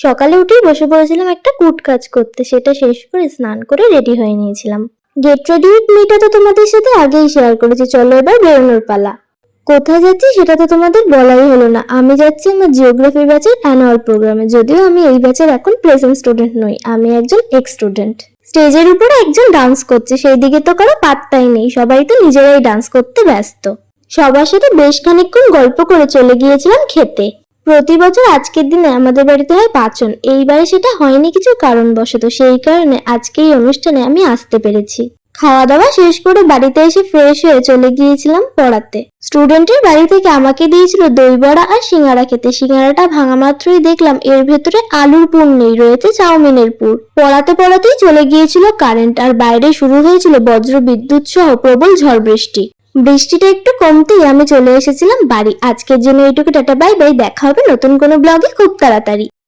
সকালে উঠেই বসে পড়েছিলাম একটা কুট কাজ করতে, সেটা শেষ করে স্নান করে রেডি হয়ে নিয়েছিলাম। গেট রেডি উইথ মিটা তো তোমাদের সাথে আগেই শেয়ার করেছি, চলো এবার বেরোনোর পালা। কোথায় যাচ্ছি সেটা তো তোমাদের বলাই হলো না। আমি যাচ্ছি আমার জিওগ্রাফি ব্যাচের অ্যানুয়াল প্রোগ্রামে। যদিও আমি এই ব্যাচের এখন প্রেজেন্ট স্টুডেন্ট নই, আমি একজন এক্স স্টুডেন্ট। স্টেজের উপরে একজন ডান্স করছে, সেই দিকে তো কারো পাত্তাই নেই, সবাই তো নিজেরাই ডান্স করতে ব্যস্ত। সবার সাথে বেশ খানিকক্ষণ গল্প করে চলে গিয়েছিলাম খেতে। প্রতি বছর আজকের দিনে আমাদের বাড়িতে হয় পাচন, এইবারে সেটা হয়নি কিছু কারণবশত, সেই কারণে আজকে এই অনুষ্ঠানে আমি আসতে পেরেছি। খাওয়া দাওয়া শেষ করে বাড়িতে এসে ফ্রেশ হয়ে চলে গিয়েছিলাম পড়াতে। স্টুডেন্টের বাড়ি থেকে আমাকে দিয়েছিল দই বড়া আর সিঙ্গারা খেতে। সিঙ্গারাটা ভাঙা মাত্রই দেখলাম এর ভেতরে আলুর পুর নেই, রয়েছে চাউমিনের পুর। পড়াতে পড়াতেই চলে গিয়েছিল কারেন্ট, আর বাইরে শুরু হয়েছিল বজ্র বিদ্যুৎ সহ প্রবল ঝড় বৃষ্টি। বৃষ্টিটা একটু কমতেই আমি চলে এসেছিলাম বাড়ি। আজকের জন্য এইটুকু, টাটা বাই বাই, দেখা হবে নতুন কোনো ব্লগে খুব তাড়াতাড়ি।